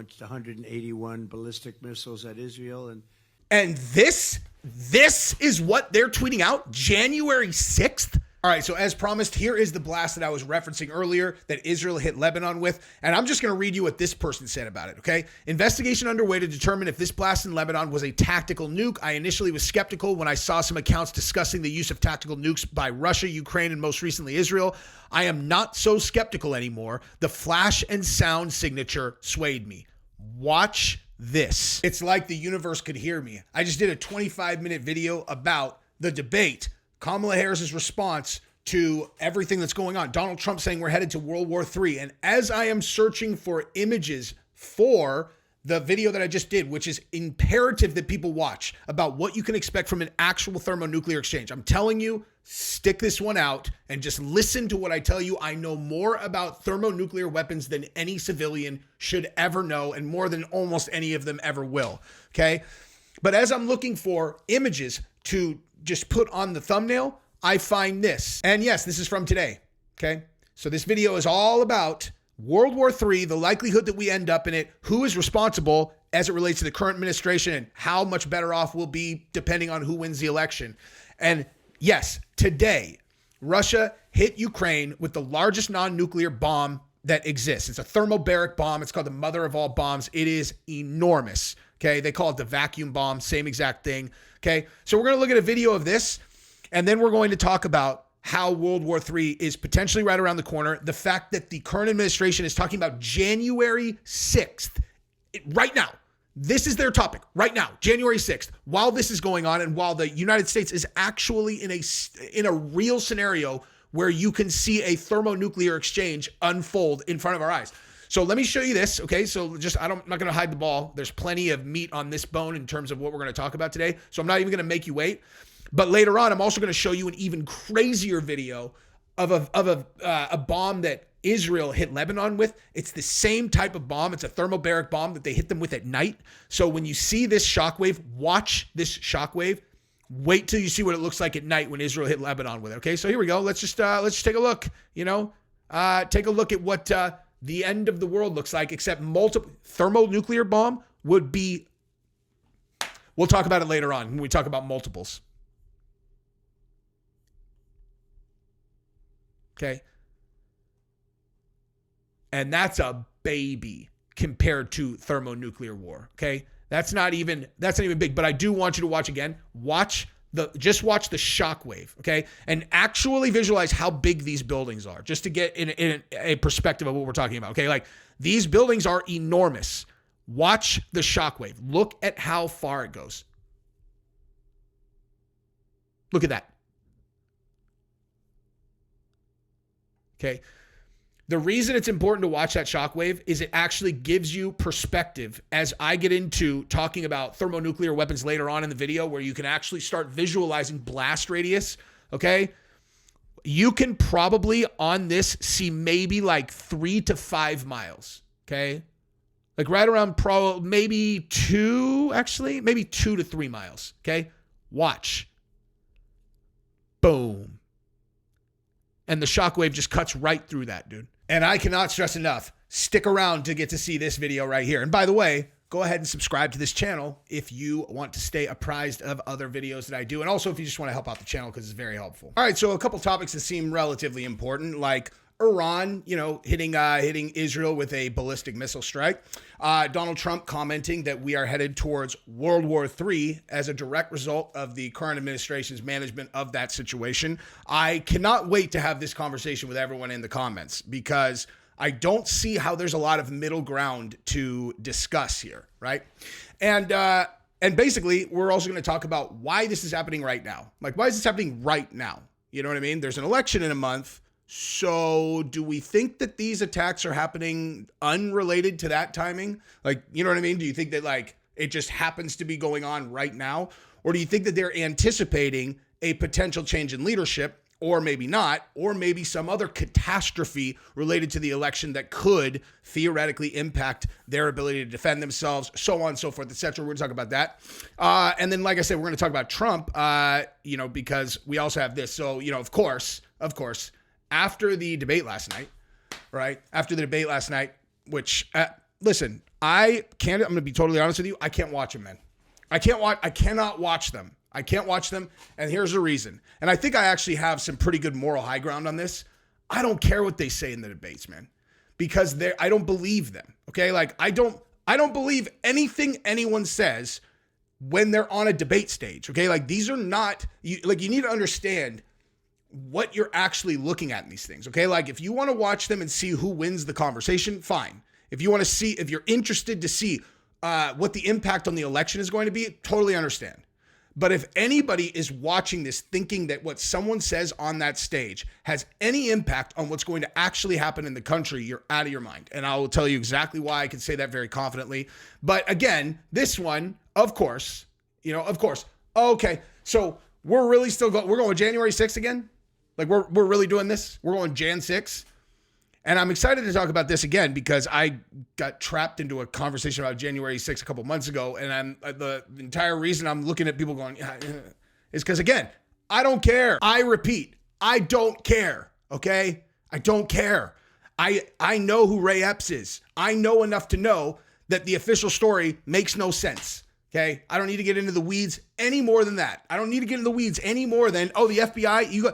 launched 181 ballistic missiles at Israel. And this is what they're tweeting out January 6th. All right, so as promised, here is the blast that I was referencing earlier that Israel hit Lebanon with. And I'm just going to read you what this person said about it, okay? Investigation underway to determine if this blast in Lebanon was a tactical nuke. I initially was skeptical when I saw some accounts discussing the use of tactical nukes by Russia, Ukraine, and most recently Israel. I am not so skeptical anymore. The flash and sound signature swayed me. Watch this. It's like the universe could hear me. I just did a 25-minute video about the debate, Kamala Harris's response to everything that's going on. Donald Trump saying we're headed to World War III. And as I am searching for images for the video that I just did, which is imperative that people watch about what you can expect from an actual thermonuclear exchange. I'm telling you, stick this one out and just listen to what I tell you. I know more about thermonuclear weapons than any civilian should ever know, and more than almost any of them ever will. Okay. But as I'm looking for images to just put on the thumbnail, I find this. And yes, this is from today. Okay. So this video is all about World War III, the likelihood that we end up in it, who is responsible as it relates to the current administration, and how much better off we'll be depending on who wins the election. And yes, today, Russia hit Ukraine with the largest non-nuclear bomb that exists. It's a thermobaric bomb. It's called the mother of all bombs. It is enormous. Okay. They call it the vacuum bomb, same exact thing. Okay. So we're going to look at a video of this, and then we're going to talk about how World War III is potentially right around the corner. The fact that the current administration is talking about January 6th, right now. This is their topic right now, January 6th, while this is going on, and while the United States is actually in a real scenario where you can see a thermonuclear exchange unfold in front of our eyes. So let me show you this, okay? So I'm not going to hide the ball. There's plenty of meat on this bone in terms of what we're going to talk about today. So I'm not even going to make you wait. But later on, I'm also going to show you an even crazier video of a bomb that Israel hit Lebanon with. It's the same type of bomb. It's a thermobaric bomb that they hit them with at night. So when you see this shockwave, watch this shockwave. Wait till you see what it looks like at night when Israel hit Lebanon with it. Okay, so here we go. Let's just take a look. Take a look at what the end of the world looks like. Except multiple thermonuclear bomb would be. We'll talk about it later on when we talk about multiples. Okay. And that's a baby compared to thermonuclear war. Okay. That's not even big, but I do want you to watch again. Watch the shockwave. Okay. And actually visualize how big these buildings are, just to get in a perspective of what we're talking about. Okay. Like, these buildings are enormous. Watch the shockwave. Look at how far it goes. Look at that. Okay. The reason it's important to watch that shockwave is it actually gives you perspective as I get into talking about thermonuclear weapons later on in the video, where you can actually start visualizing blast radius. Okay. You can probably on this see maybe like 3 to 5 miles. Okay. Like right around maybe 2 to 3 miles. Okay. Watch. Boom. And the shockwave just cuts right through that, dude. And I cannot stress enough, stick around to get to see this video right here. And by the way, go ahead and subscribe to this channel if you want to stay apprised of other videos that I do. And also if you just want to help out the channel, because it's very helpful. All right, so a couple topics that seem relatively important, like Iran, hitting Israel with a ballistic missile strike. Donald Trump commenting that we are headed towards World War III as a direct result of the current administration's management of that situation. I cannot wait to have this conversation with everyone in the comments, because I don't see how there's a lot of middle ground to discuss here, right? And basically, we're also going to talk about why this is happening right now. Like, why is this happening right now? You know what I mean? There's an election in a month. So do we think that these attacks are happening unrelated to that timing? Like, you know what I mean? Do you think that like it just happens to be going on right now? Or do you think that they're anticipating a potential change in leadership, or maybe not, or maybe some other catastrophe related to the election that could theoretically impact their ability to defend themselves, so on and so forth, etc. We're going to talk about that. And then, like I said, we're going to talk about Trump, because we also have this. So, of course, after the debate last night, right? After the debate last night, which listen, I'm going to be totally honest with you. I can't watch them, man. I cannot watch them. I can't watch them. And here's the reason. And I think I actually have some pretty good moral high ground on this. I don't care what they say in the debates, man, because I don't believe them. Okay. Like I don't believe anything anyone says when they're on a debate stage. Okay. Like these are not, you need to understand what you're actually looking at in these things. Okay. Like if you want to watch them and see who wins the conversation, fine. If you want to see, if you're interested to see what the impact on the election is going to be, totally understand. But if anybody is watching this thinking that what someone says on that stage has any impact on what's going to actually happen in the country, you're out of your mind. And I will tell you exactly why I can say that very confidently. But again, this one, of course. Okay, so we're really still we're going January 6th again? Like we're really doing this? We're going Jan 6? And I'm excited to talk about this again because I got trapped into a conversation about January 6th a couple months ago. And the entire reason I'm looking at people going, is because, again, I don't care. I repeat, I don't care. Okay? I don't care. I know who Ray Epps is. I know enough to know that the official story makes no sense. Okay? I don't need to get into the weeds any more than that. I don't need to get into the weeds any more than, the FBI,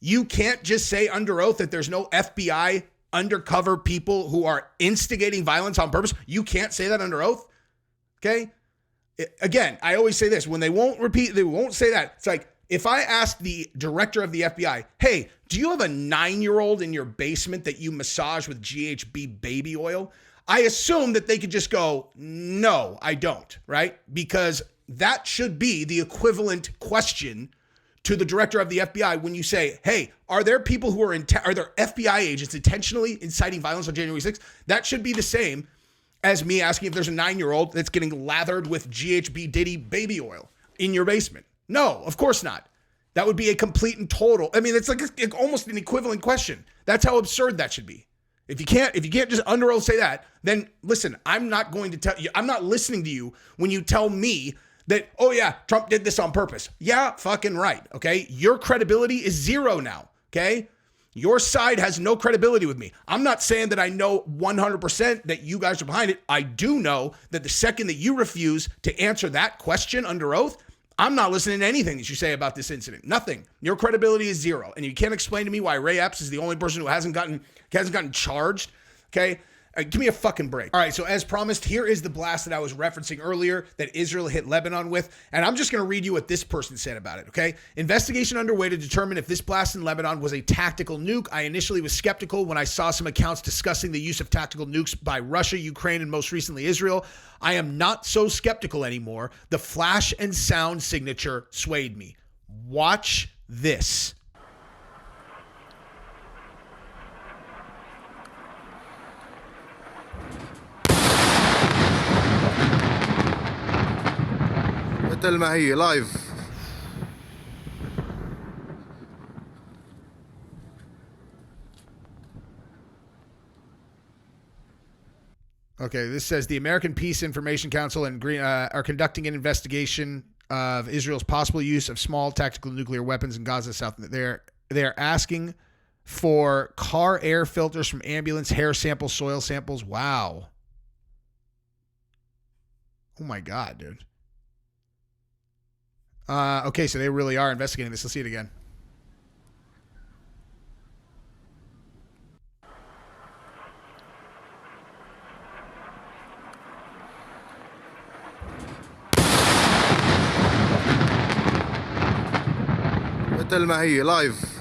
you can't just say under oath that there's no FBI undercover people who are instigating violence on purpose. You can't say that under oath. Okay? Again, I always say this. When they won't say that. It's like if I ask the director of the FBI, hey, do you have a 9-year-old in your basement that you massage with GHB baby oil? I assume that they could just go, no, I don't, right? Because that should be the equivalent question to the director of the FBI when you say, hey, are there people who are there FBI agents intentionally inciting violence on January 6th? That should be the same as me asking if there's a 9-year-old that's getting lathered with GHB Diddy baby oil in your basement. No, of course not. That would be a complete and total. I mean, it's like almost an equivalent question. That's how absurd that should be. If you can't just under oath say that, then listen, I'm not going to tell you, I'm not listening to you when you tell me that, oh yeah, Trump did this on purpose. Yeah, fucking right, okay? Your credibility is zero now, okay? Your side has no credibility with me. I'm not saying that I know 100% that you guys are behind it. I do know that the second that you refuse to answer that question under oath, I'm not listening to anything that you say about this incident. Nothing. Your credibility is zero. And you can't explain to me why Ray Epps is the only person who hasn't gotten charged, okay? Give me a fucking break. All right, so as promised, here is the blast that I was referencing earlier that Israel hit Lebanon with, and I'm just going to read you what this person said about it, okay? Investigation underway to determine if this blast in Lebanon was a tactical nuke. I initially was skeptical when I saw some accounts discussing the use of tactical nukes by Russia, Ukraine, and most recently Israel. I am not so skeptical anymore. The flash and sound signature swayed me. Watch this. مثل ما هي لايف. Okay, this says the American Peace Information Council and Green are conducting an investigation of Israel's possible use of small tactical nuclear weapons in Gaza South. They're asking for car air filters from ambulance, hair samples, soil samples. Wow. Oh my God, dude. Okay, so they really are investigating this. Let's see it again. مثل ما هي لايف.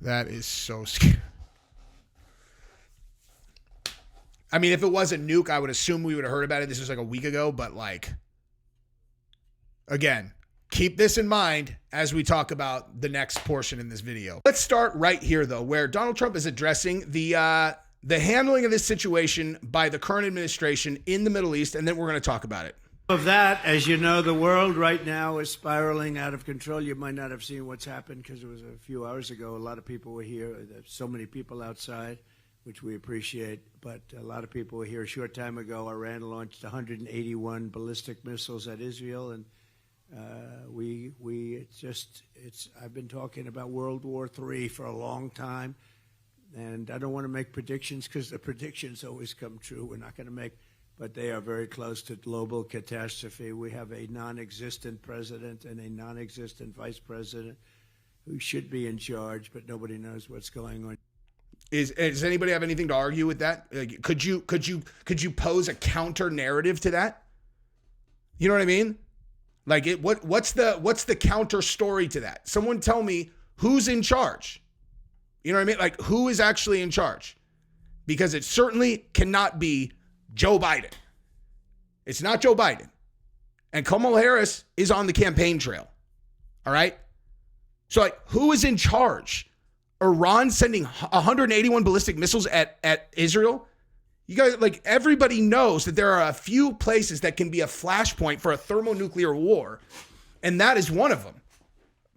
That is so scary. I mean, if it was a nuke, I would assume we would have heard about it. This was like a week ago, but like, again, keep this in mind as we talk about the next portion in this video. Let's start right here, though, where Donald Trump is addressing the handling of this situation by the current administration in the Middle East, and then we're going to talk about it. Of that, as you know, the world right now is spiraling out of control. You might not have seen what's happened because it was a few hours ago. A lot of people were here. There's so many people outside, which we appreciate. But a lot of people were here a short time ago. Iran launched 181 ballistic missiles at Israel, and I've been talking about World War III for a long time, and I don't want to make predictions because the predictions always come true. We're not going to make, but they are very close to global catastrophe. We have a non-existent president and a non-existent vice president who should be in charge, but nobody knows what's going on. Does anybody have anything to argue with that? Like, could you pose a counter narrative to that? You know what I mean? Like, what's the counter story to that? Someone tell me who's in charge. You know what I mean? Like, who is actually in charge? Because it certainly cannot be Joe Biden. It's not Joe Biden. And Kamala Harris is on the campaign trail. All right? So, like, who is in charge? Iran sending 181 ballistic missiles at Israel? You guys, like, everybody knows that there are a few places that can be a flashpoint for a thermonuclear war, and that is one of them.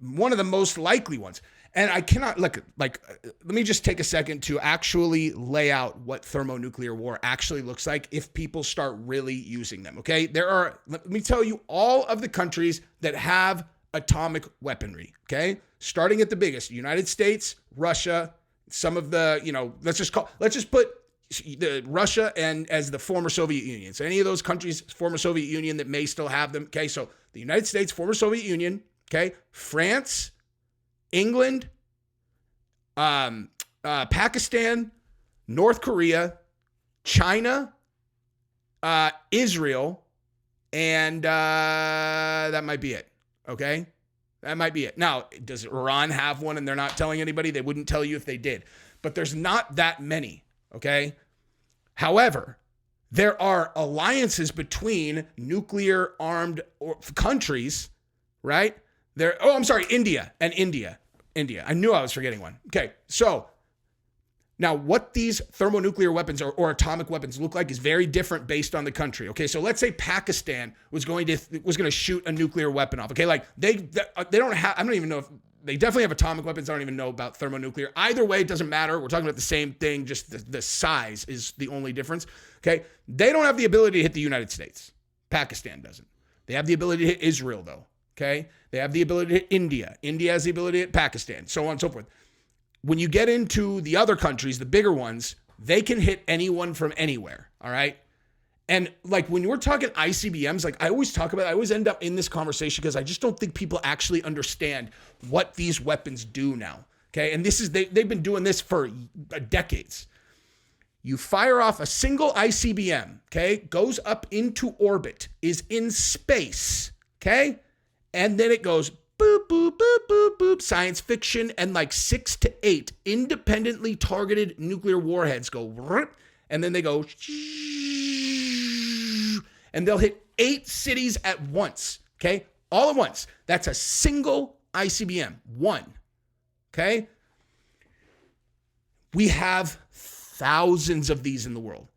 One of the most likely ones. And I cannot, look, like, let me just take a second to actually lay out what thermonuclear war actually looks like if people start really using them, okay? Let me tell you all of the countries that have atomic weaponry, okay? Starting at the biggest, United States, Russia, some of the, let's just put the Russia and as the former Soviet Union. So any of those countries, former Soviet Union that may still have them, okay? So the United States, former Soviet Union, okay? France, England, Pakistan, North Korea, China, Israel, and that might be it, okay? That might be it. Now, does Iran have one and they're not telling anybody? They wouldn't tell you if they did. But there's not that many, okay? However, there are alliances between nuclear-armed countries, right? India. I knew I was forgetting one. Okay, so now what these thermonuclear weapons or atomic weapons look like is very different based on the country. Okay, so let's say Pakistan was going to shoot a nuclear weapon off. Okay, like they don't have. I don't even know if they definitely have atomic weapons. I don't even know about thermonuclear. Either way, it doesn't matter. We're talking about the same thing. Just the size is the only difference. Okay, they don't have the ability to hit the United States. Pakistan doesn't. They have the ability to hit Israel though. Okay, they have the ability to hit India. India has the ability to hit Pakistan, so on and so forth. When you get into the other countries, the bigger ones, they can hit anyone from anywhere, all right? And like when we're talking ICBMs, like I always end up in this conversation because I just don't think people actually understand what these weapons do now, okay? And they've been doing this for decades. You fire off a single ICBM, okay? Goes up into orbit, is in space, okay? And then it goes boop, boop, boop, boop, boop, science fiction, and like 6 to 8 independently targeted nuclear warheads go, and then they go, and they'll hit 8 cities at once, okay? All at once. That's a single ICBM, one, okay? We have thousands of these in the world,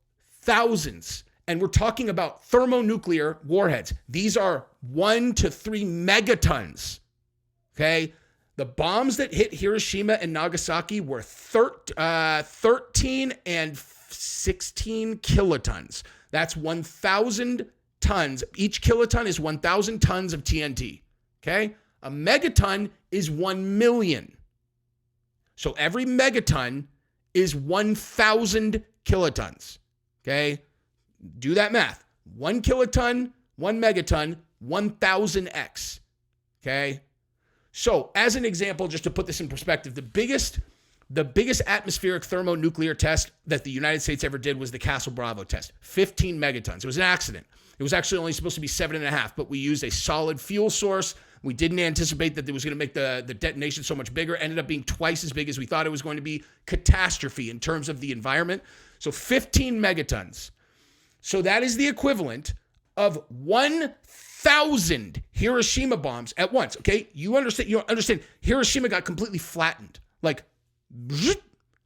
thousands. And we're talking about thermonuclear warheads. These are 1 to 3 megatons. Okay? The bombs that hit Hiroshima and Nagasaki were 13 and 16 kilotons. That's 1,000 tons. Each kiloton is 1,000 tons of TNT. Okay? A megaton is 1 million. So every megaton is 1,000 kilotons. Okay? Do that math. 1 kiloton, 1 megaton, 1,000x. Okay? So, as an example, just to put this in perspective, the biggest atmospheric thermonuclear test that the United States ever did was the Castle Bravo test. 15 megatons. It was an accident. It was actually only supposed to be 7.5, but we used a solid fuel source. We didn't anticipate that it was going to make the detonation so much bigger. It ended up being twice as big as we thought it was going to be. Catastrophe in terms of the environment. So 15 megatons. So that is the equivalent of 1,000 Hiroshima bombs at once. Okay, you understand. Hiroshima got completely flattened, like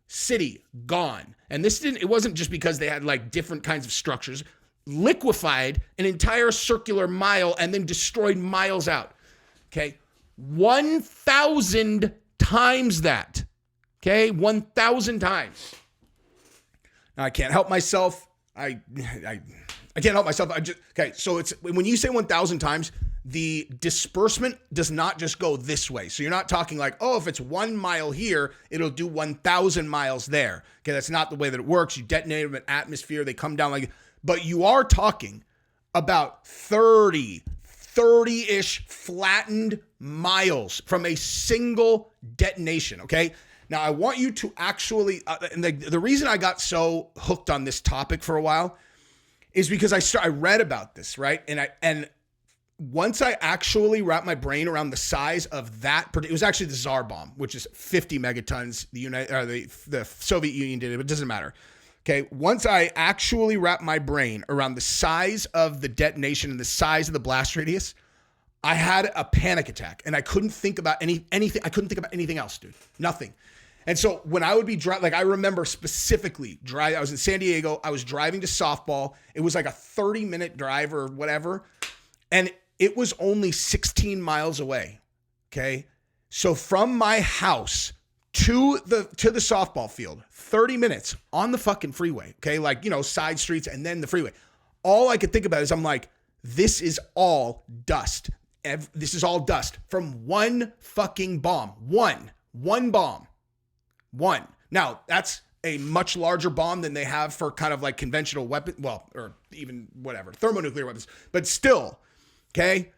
city gone. And it wasn't just because they had like different kinds of structures, liquefied an entire circular mile and then destroyed miles out. Okay, 1,000 times that. Okay, 1,000 times. Now I can't help myself. I can't help myself. Okay, so it's when you say 1,000 times, the disbursement does not just go this way. So you're not talking like, oh, if it's 1 mile here, it'll do 1,000 miles there. Okay, that's not the way that it works. You detonate them in atmosphere, they come down like, but you are talking about 30-ish flattened miles from a single detonation, okay? Now, I want you to actually, and the reason I got so hooked on this topic for a while is because I read about this, right? And once I actually wrapped my brain around the size of that, it was actually the Tsar bomb, which is 50 megatons. The Soviet Union did it, but it doesn't matter. Okay, once I actually wrapped my brain around the size of the detonation and the size of the blast radius, I had a panic attack, and I couldn't think about anything. I couldn't think about anything else, dude. Nothing. And so when I would be driving, like I remember specifically driving, I was in San Diego. I was driving to softball. It was like a 30-minute drive or whatever, and it was only 16 miles away. Okay, so from my house to the softball field, 30 minutes on the fucking freeway, okay? Like, you know, side streets and then the freeway. All I could think about is I'm like, this is all dust. This is all dust from one fucking bomb. One bomb. One. Now, that's a much larger bomb than they have for kind of like conventional weapon, well, or even whatever, thermonuclear weapons. But still, okay?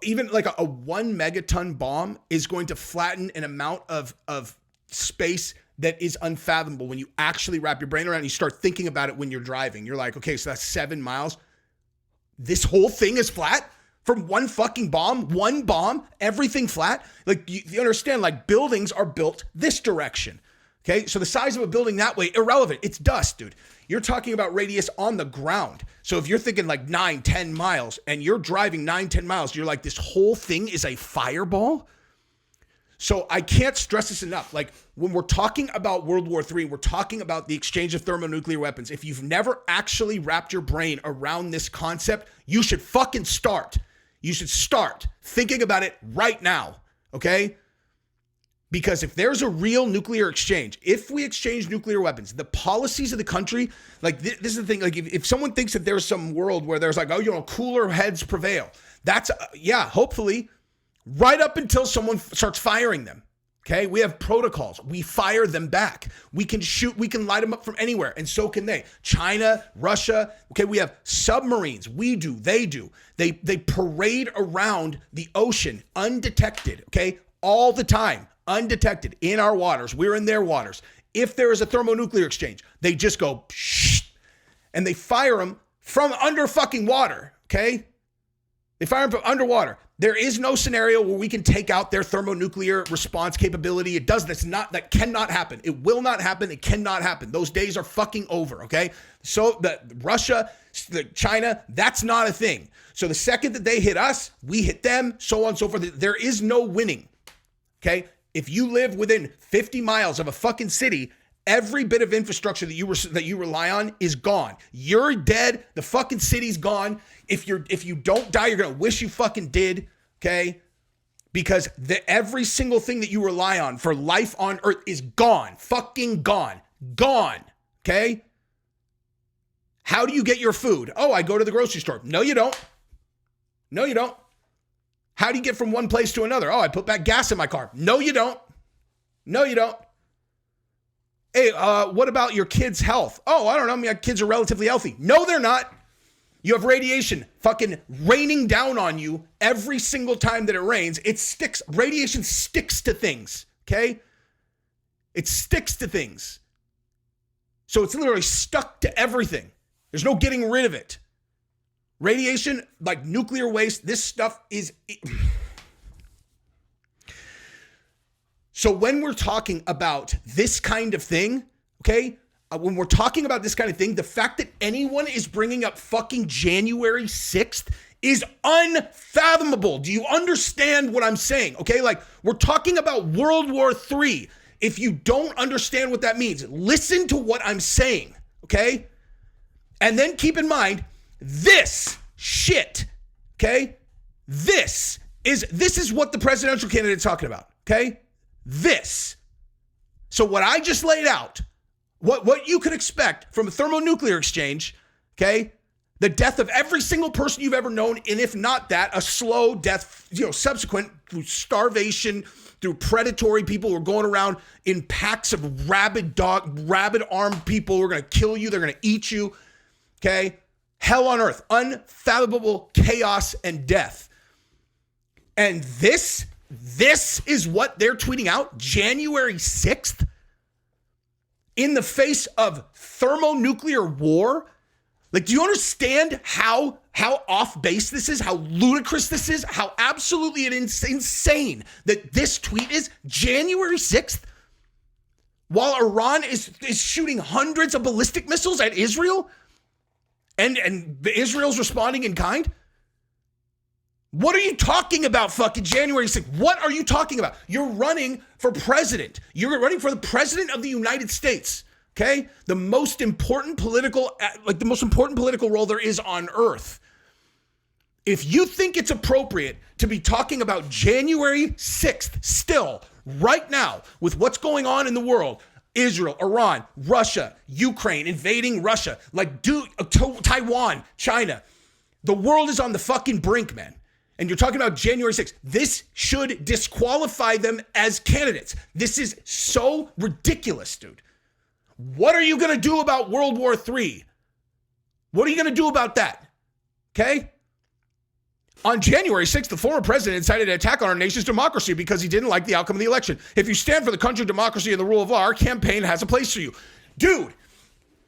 Even like a 1 megaton bomb is going to flatten an amount of space that is unfathomable when you actually wrap your brain around and you start thinking about it when you're driving. You're like, okay, so that's 7 miles. This whole thing is flat from one fucking bomb, one bomb, everything flat. Like you understand, like buildings are built this direction. Okay, so the size of a building that way, irrelevant. It's dust, dude. You're talking about radius on the ground. So if you're thinking like 9, 10 miles and you're driving 9, 10 miles, you're like, this whole thing is a fireball. So I can't stress this enough. Like when we're talking about World War III, we're talking about the exchange of thermonuclear weapons. If you've never actually wrapped your brain around this concept, you should fucking start. You should start thinking about it right now. Okay? Because if there's a real nuclear exchange, if we exchange nuclear weapons, the policies of the country, like this is the thing, like if someone thinks that there's some world where there's like, oh, you know, cooler heads prevail. That's, yeah, hopefully, right up until someone starts firing them. Okay, we have protocols. We fire them back. We can shoot, we can light them up from anywhere, and so can they. China, Russia, okay, we have submarines. We do, they do. They parade around the ocean undetected, okay, all the time. Undetected in our waters. We're in their waters. If there is a thermonuclear exchange, they just go shh, and they fire them from under fucking water, okay? They fire them from underwater. There is no scenario where we can take out their thermonuclear response capability. That cannot happen. It will not happen. It cannot happen. Those days are fucking over, okay? So the Russia, China, that's not a thing. So the second that they hit us, we hit them, so on and so forth. There is no winning, okay? If you live within 50 miles of a fucking city, every bit of infrastructure that you rely on is gone. You're dead. The fucking city's gone. If you don't die, you're gonna wish you fucking did. Okay, because every single thing that you rely on for life on Earth is gone. Fucking gone. Gone. Okay. How do you get your food? Oh, I go to the grocery store. No, you don't. No, you don't. How do you get from one place to another? Oh, I put back gas in my car. No, you don't. No, you don't. Hey, what about your kids' health? Oh, I don't know. My kids are relatively healthy. No, they're not. You have radiation fucking raining down on you every single time that it rains. It sticks. Radiation sticks to things, okay? It sticks to things. So it's literally stuck to everything. There's no getting rid of it. Radiation, like nuclear waste, this stuff is... So when we're talking about this kind of thing, okay, when we're talking about this kind of thing, the fact that anyone is bringing up fucking January 6th is unfathomable. Do you understand what I'm saying? Okay, like we're talking about World War III. If you don't understand what that means, listen to what I'm saying, okay? And then keep in mind, this shit, okay? This is what the presidential candidate's talking about, okay? This. So what I just laid out, what you could expect from a thermonuclear exchange, okay? The death of every single person you've ever known, and if not that, a slow death, subsequent through starvation, through predatory people who are going around in packs of rabid armed people who are going to kill you. They're going to eat you. Okay? Hell on earth, unfathomable chaos and death. And this is what they're tweeting out January 6th in the face of thermonuclear war. Like, do you understand how off base this is? How ludicrous this is? How absolutely insane that this tweet is January 6th while Iran is shooting hundreds of ballistic missiles at Israel and Israel's responding in kind? What are you talking about, fucking January 6th? What are you talking about? You're running for president. You're running for the president of the United States. Okay? The most important political role there is on earth. If you think it's appropriate to be talking about January 6th still, right now, with what's going on in the world, Israel, Iran, Russia, Ukraine, invading Russia, Taiwan, China, the world is on the fucking brink, man. And you're talking about January 6th. This should disqualify them as candidates. This is so ridiculous, dude. What are you going to do about World War III? What are you going to do about that? Okay? On January 6th, the former president incited an attack on our nation's democracy because he didn't like the outcome of the election. If you stand for the country, democracy, and the rule of law, our campaign has a place for you. Dude,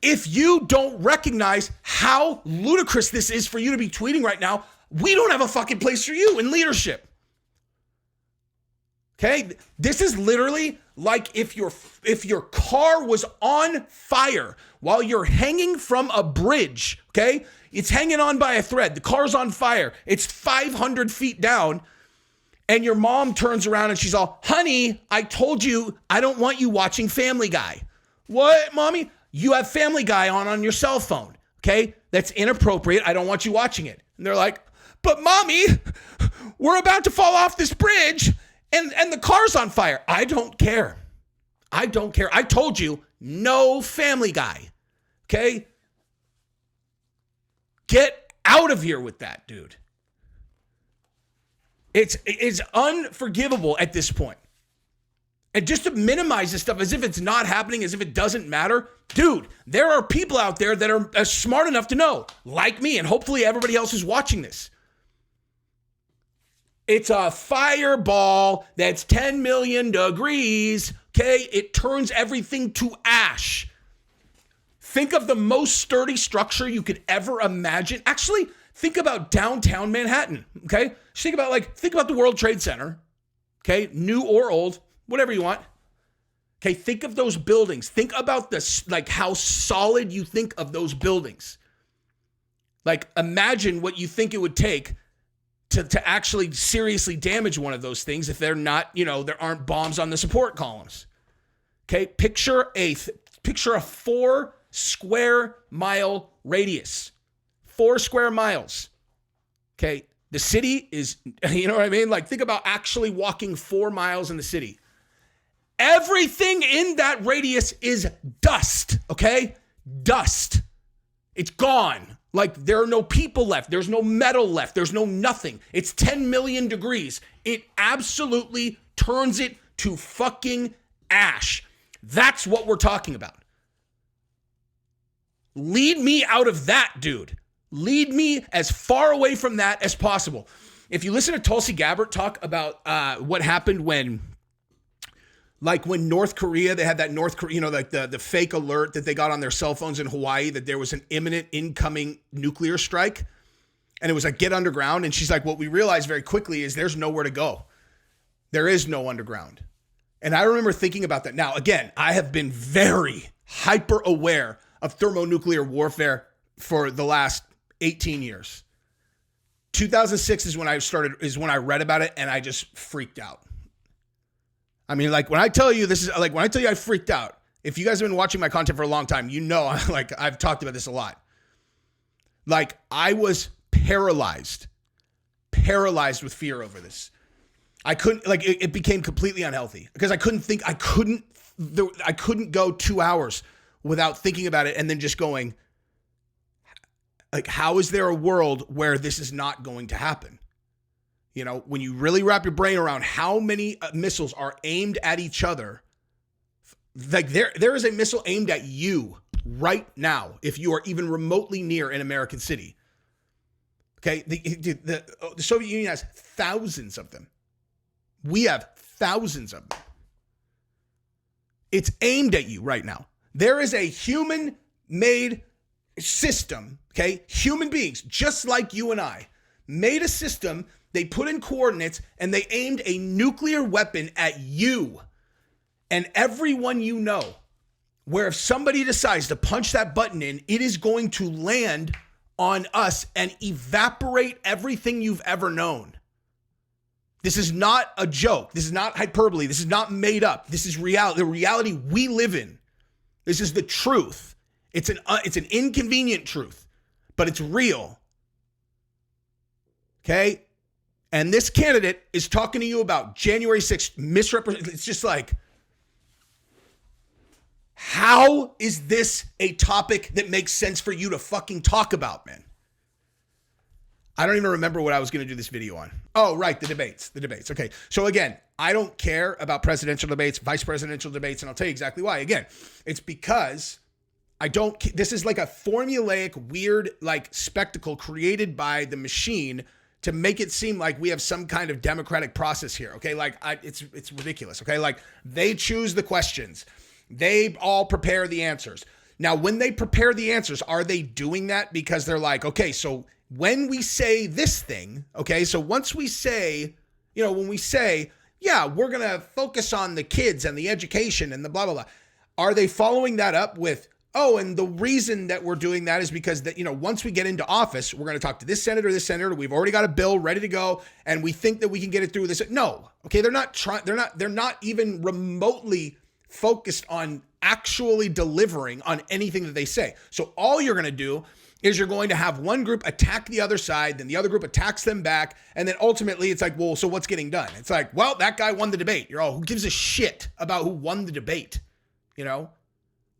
if you don't recognize how ludicrous this is for you to be tweeting right now, we don't have a fucking place for you in leadership. Okay? This is literally like if your car was on fire while you're hanging from a bridge, okay? It's hanging on by a thread. The car's on fire. It's 500 feet down. And your mom turns around and she's all, honey, I told you I don't want you watching Family Guy. What, mommy? You have Family Guy on your cell phone, okay? That's inappropriate. I don't want you watching it. And they're like, but mommy, we're about to fall off this bridge and the car's on fire. I don't care. I don't care. I told you, no Family Guy, okay? Get out of here with that, dude. It's unforgivable at this point. And just to minimize this stuff as if it's not happening, as if it doesn't matter. Dude, there are people out there that are smart enough to know, like me, and hopefully everybody else who's watching this. It's a fireball that's 10 million degrees, okay? It turns everything to ash. Think of the most sturdy structure you could ever imagine. Actually, think about downtown Manhattan, okay? Just think about the World Trade Center, okay? New or old, whatever you want. Okay, think of those buildings. Think about this, like how solid you think of those buildings. Like imagine what you think it would take to actually seriously damage one of those things if they're not, there aren't bombs on the support columns. Okay, picture a 4 square mile radius. 4 square miles. Okay, the city is, you know what I mean? Like think about actually walking 4 miles in the city. Everything in that radius is dust, okay? Dust. It's gone. Like there are no people left. There's no metal left. There's no nothing. It's 10 million degrees. It absolutely turns it to fucking ash. That's what we're talking about. Lead me out of that, dude. Lead me as far away from that as possible. If you listen to Tulsi Gabbard talk about what happened when North Korea, they had that North Korea, the fake alert that they got on their cell phones in Hawaii that there was an imminent incoming nuclear strike. And it was like, get underground. And she's like, what we realized very quickly is there's nowhere to go. There is no underground. And I remember thinking about that. Now, again, I have been very hyper aware of thermonuclear warfare for the last 18 years. 2006 is when I read about it and I just freaked out. I mean, like when I tell you I freaked out, if you guys have been watching my content for a long time, I've talked about this a lot. Like I was paralyzed with fear over this. I couldn't, it became completely unhealthy because I couldn't go 2 hours without thinking about it and then just going, Like, how is there a world where this is not going to happen? You know, when you really wrap your brain around how many missiles are aimed at each other, like there is a missile aimed at you right now if you are even remotely near an American city. Okay, the Soviet Union has thousands of them. We have thousands of them. It's aimed at you right now. There is a human-made system, okay? Human beings, just like you and I, made a system. They put in coordinates and they aimed a nuclear weapon at you and everyone you know, where if somebody decides to punch that button in, it is going to land on us and evaporate everything you've ever known. This is not a joke. This is not hyperbole. This is not made up. This is reality, the reality we live in. This is the truth. It's an inconvenient truth, but it's real. Okay? And this candidate is talking to you about January 6th misrepresentation. It's just like, how is this a topic that makes sense for you to fucking talk about, man? I don't even remember what I was going to do this video on. Oh, right, the debates. Okay, so again, I don't care about presidential debates, vice presidential debates, and I'll tell you exactly why. Again, it's because this is like a formulaic, weird, like spectacle created by the machine to make it seem like we have some kind of democratic process here, okay? Like, it's ridiculous, okay? Like, they choose the questions. They all prepare the answers. Now, when they prepare the answers, are they doing that because they're like, okay, so when we say this thing, okay, so once we say, you know, when we say, yeah, we're going to focus on the kids and the education and the blah, blah, blah, are they following that up with, oh, and the reason that we're doing that is because that, you know, once we get into office, we're going to talk to this senator, we've already got a bill ready to go, and we think that we can get it through this. No, okay, they're not even remotely focused on actually delivering on anything that they say. So all you're going to do is you're going to have one group attack the other side, then the other group attacks them back, and then ultimately it's like, well, so what's getting done? It's like, well, that guy won the debate. You're all, who gives a shit about who won the debate? You know?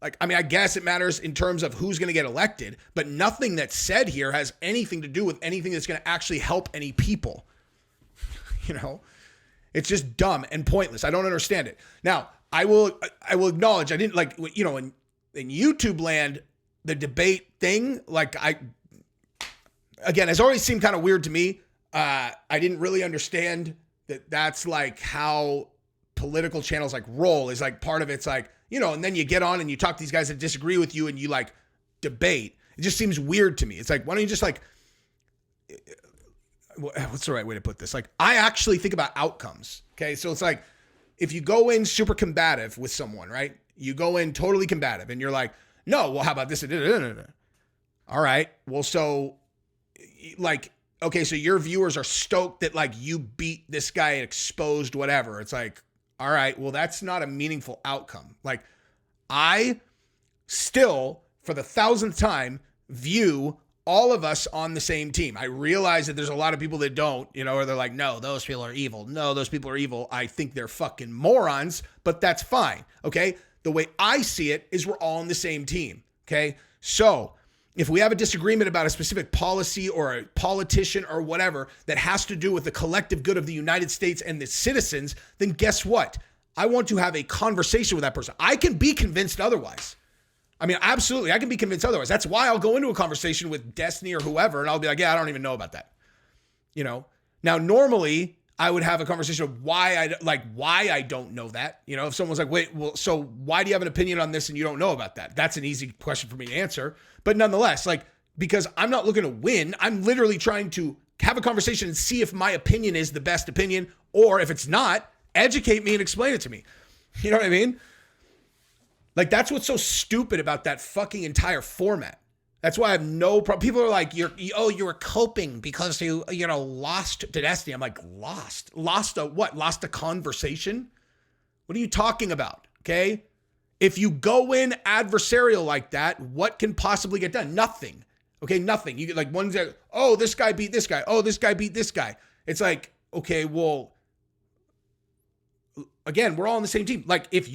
Like, I mean, I guess it matters in terms of who's going to get elected, but nothing that's said here has anything to do with anything that's going to actually help any people. You know? It's just dumb and pointless. I don't understand it. Now, I will acknowledge I didn't like, you know, in YouTube land, the debate thing, like again, it's always seemed kind of weird to me. I didn't really understand that that's like how political channels like roll, is like part of it's like, you know, and then you get on and you talk to these guys that disagree with you and you like debate. It just seems weird to me. It's like, why don't you just like, what's the right way to put this? Like, I actually think about outcomes. Okay. So it's like, if you go in super combative with someone, right? You go in totally combative and you're like, no, well, how about this? All right. Well, so like, okay, so your viewers are stoked that like you beat this guy and exposed whatever. It's like, all right, well, that's not a meaningful outcome. Like, I still, for the 1,000th time, view all of us on the same team. I realize that there's a lot of people that don't, you know, or they're like, no, those people are evil. No, those people are evil. I think they're fucking morons, but that's fine. Okay. The way I see it is we're all on the same team. Okay. So if we have a disagreement about a specific policy or a politician or whatever that has to do with the collective good of the United States and the citizens, then guess what? I want to have a conversation with that person. I can be convinced otherwise. I mean, absolutely, I can be convinced otherwise. That's why I'll go into a conversation with Destiny or whoever, and I'll be like, yeah, I don't even know about that. You know? Now, normally, I would have a conversation of why I don't know that. You know, if someone's like, wait, well, so why do you have an opinion on this and you don't know about that? That's an easy question for me to answer. But nonetheless, like, because I'm not looking to win, I'm literally trying to have a conversation and see if my opinion is the best opinion, or if it's not, educate me and explain it to me. You know what I mean? Like, that's what's so stupid about that fucking entire format. That's why I have no problem. People are like, you were coping because you lost to Destiny. I'm like, lost a what? Lost a conversation? What are you talking about? Okay. If you go in adversarial like that, what can possibly get done? Nothing. Okay. Nothing. You get like one's like, oh, this guy beat this guy. Oh, this guy beat this guy. It's like, okay, well, again, we're all on the same team. Like, if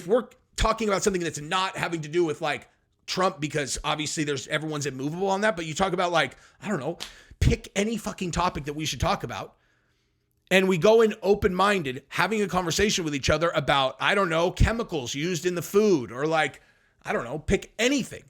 we're talking about something that's not having to do with like Trump because obviously everyone's immovable on that. But you talk about like, I don't know, pick any fucking topic that we should talk about. And we go in open-minded, having a conversation with each other about, I don't know, chemicals used in the food or like, I don't know, pick anything.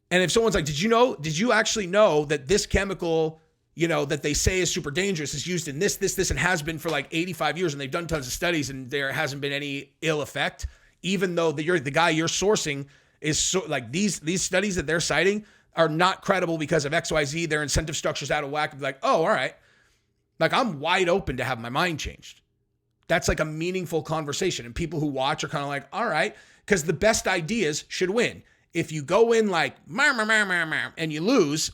And if someone's like, did you actually know that this chemical, that they say is super dangerous is used in this, and has been for like 85 years. And they've done tons of studies and there hasn't been any ill effect, even though the guy you're sourcing is so like these studies that they're citing are not credible because of XYZ. Their incentive structure's out of whack. And be like, oh, all right. Like I'm wide open to have my mind changed. That's like a meaningful conversation. And people who watch are kind of like, all right, because the best ideas should win. If you go in like and you lose,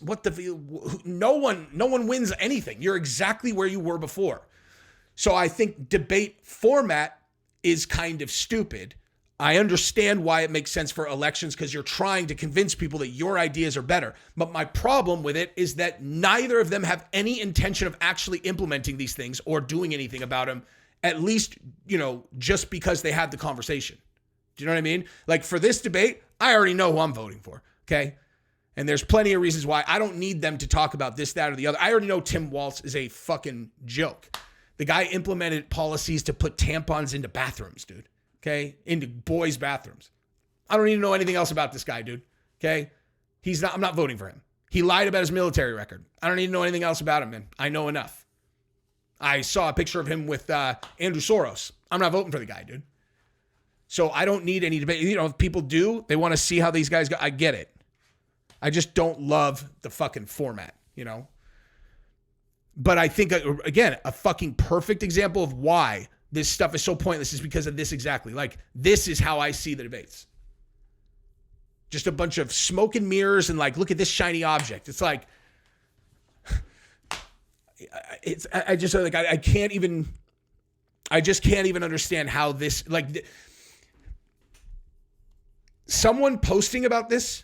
no one wins anything. You're exactly where you were before. So I think debate format is kind of stupid. I understand why it makes sense for elections because you're trying to convince people that your ideas are better. But my problem with it is that neither of them have any intention of actually implementing these things or doing anything about them, at least, just because they had the conversation. Do you know what I mean? Like for this debate, I already know who I'm voting for, okay? And there's plenty of reasons why I don't need them to talk about this, that, or the other. I already know Tim Walz is a fucking joke. The guy implemented policies to put tampons into bathrooms, dude. Okay, into boys' bathrooms. I don't need to know anything else about this guy, dude. Okay, I'm not voting for him. He lied about his military record. I don't need to know anything else about him, man. I know enough. I saw a picture of him with Andrew Soros. I'm not voting for the guy, dude. So I don't need any debate. If people do, they want to see how these guys go. I get it. I just don't love the fucking format, But I think, again, a fucking perfect example of why this stuff is so pointless is because of this exactly. Like, this is how I see the debates. Just a bunch of smoke and mirrors and like, look at this shiny object. It's like, I just can't even understand how this, like, someone posting about this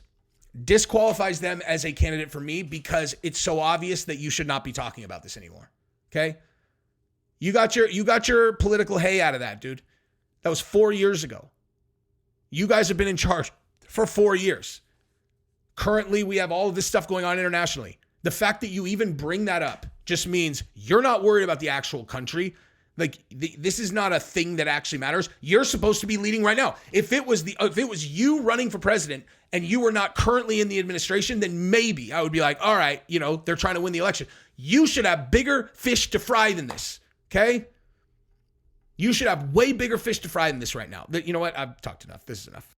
disqualifies them as a candidate for me because it's so obvious that you should not be talking about this anymore. Okay? You got your political hay out of that, dude. That was 4 years ago. You guys have been in charge for 4 years. Currently, we have all of this stuff going on internationally. The fact that you even bring that up just means you're not worried about the actual country. Like this is not a thing that actually matters. You're supposed to be leading right now. If it was you running for president and you were not currently in the administration, then maybe I would be like, all right, they're trying to win the election. You should have bigger fish to fry than this. Okay? You should have way bigger fish to fry than this right now. You know what? I've talked enough. This is enough.